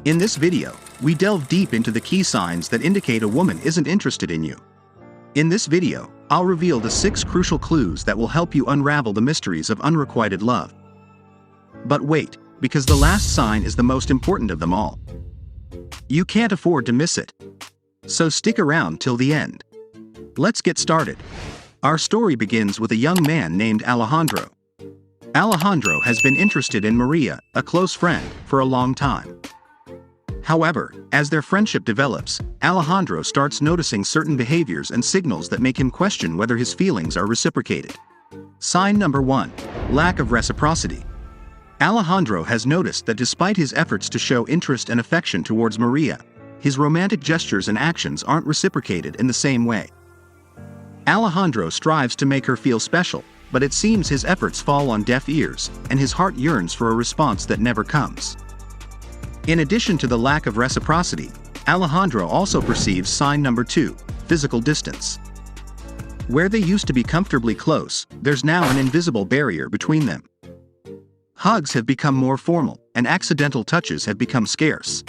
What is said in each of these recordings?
In this video, we delve deep into the key signs that indicate a woman isn't interested in you. In this video, I'll reveal the 6 crucial clues that will help you unravel the mysteries of unrequited love. But wait, because the last sign is the most important of them all. You can't afford to miss it. So stick around till the end. Let's get started. Our story begins with a young man named Alejandro. Alejandro has been interested in Maria, a close friend, for a long time. However, as their friendship develops, Alejandro starts noticing certain behaviors and signals that make him question whether his feelings are reciprocated. Sign number 1. Lack of reciprocity. Alejandro has noticed that despite his efforts to show interest and affection towards Maria, his romantic gestures and actions aren't reciprocated in the same way. Alejandro strives to make her feel special, but it seems his efforts fall on deaf ears, and his heart yearns for a response that never comes. In addition to the lack of reciprocity, Alejandro also perceives sign number 2, physical distance. Where they used to be comfortably close, there's now an invisible barrier between them. Hugs have become more formal, and accidental touches have become scarce.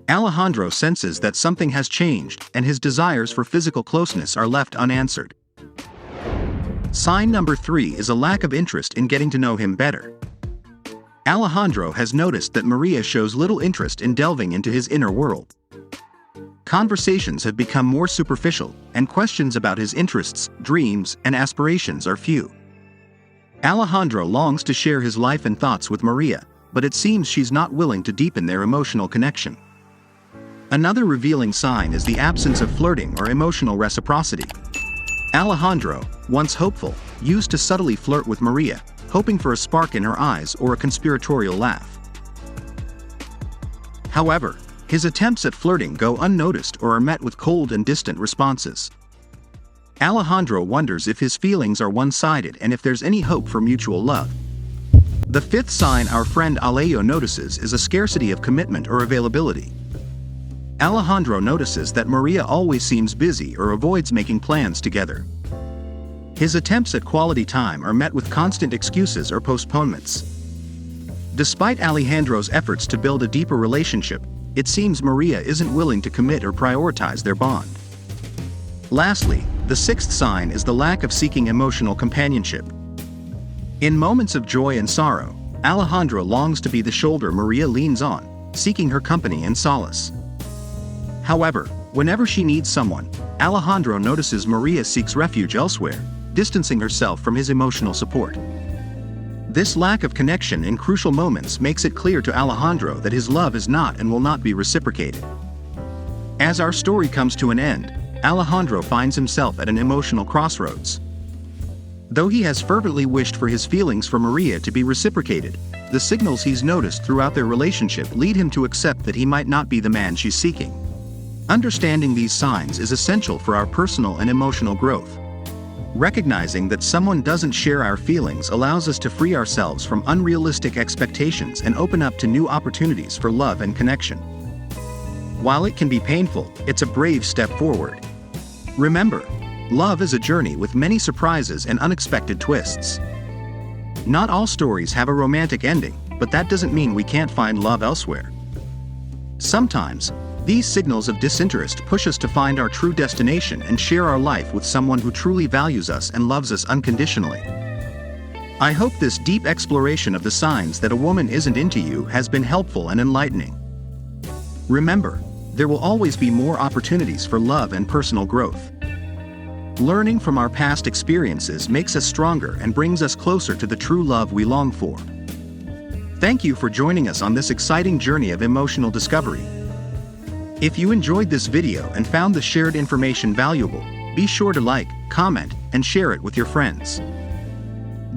Alejandro senses that something has changed, and his desires for physical closeness are left unanswered. Sign number 3 is a lack of interest in getting to know him better. Alejandro has noticed that Maria shows little interest in delving into his inner world. Conversations have become more superficial, and questions about his interests, dreams, and aspirations are few. Alejandro longs to share his life and thoughts with Maria, but it seems she's not willing to deepen their emotional connection. Another revealing sign is the absence of flirting or emotional reciprocity. Alejandro, once hopeful, used to subtly flirt with Maria, hoping for a spark in her eyes or a conspiratorial laugh. However, his attempts at flirting go unnoticed or are met with cold and distant responses. Alejandro wonders if his feelings are one-sided and if there's any hope for mutual love. The 5th sign our friend Alejo notices is a scarcity of commitment or availability. Alejandro notices that Maria always seems busy or avoids making plans together. His attempts at quality time are met with constant excuses or postponements. Despite Alejandro's efforts to build a deeper relationship, it seems Maria isn't willing to commit or prioritize their bond. Lastly, the 6th sign is the lack of seeking emotional companionship. In moments of joy and sorrow, Alejandro longs to be the shoulder Maria leans on, seeking her company and solace. However, whenever she needs someone, Alejandro notices Maria seeks refuge elsewhere, distancing herself from his emotional support. This lack of connection in crucial moments makes it clear to Alejandro that his love is not and will not be reciprocated. As our story comes to an end, Alejandro finds himself at an emotional crossroads. Though he has fervently wished for his feelings for Maria to be reciprocated, the signals he's noticed throughout their relationship lead him to accept that he might not be the man she's seeking. Understanding these signs is essential for our personal and emotional growth. Recognizing that someone doesn't share our feelings allows us to free ourselves from unrealistic expectations and open up to new opportunities for love and connection. While it can be painful, it's a brave step forward. Remember, love is a journey with many surprises and unexpected twists. Not all stories have a romantic ending, but that doesn't mean we can't find love elsewhere. Sometimes, these signals of disinterest push us to find our true destination and share our life with someone who truly values us and loves us unconditionally. I hope this deep exploration of the signs that a woman isn't into you has been helpful and enlightening. Remember, there will always be more opportunities for love and personal growth. Learning from our past experiences makes us stronger and brings us closer to the true love we long for. Thank you for joining us on this exciting journey of emotional discovery. If you enjoyed this video and found the shared information valuable, be sure to like, comment, and share it with your friends.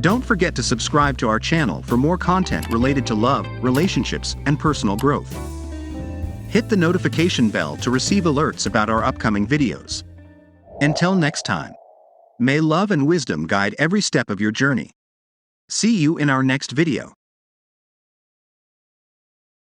Don't forget to subscribe to our channel for more content related to love, relationships, and personal growth. Hit the notification bell to receive alerts about our upcoming videos. Until next time, may love and wisdom guide every step of your journey. See you in our next video.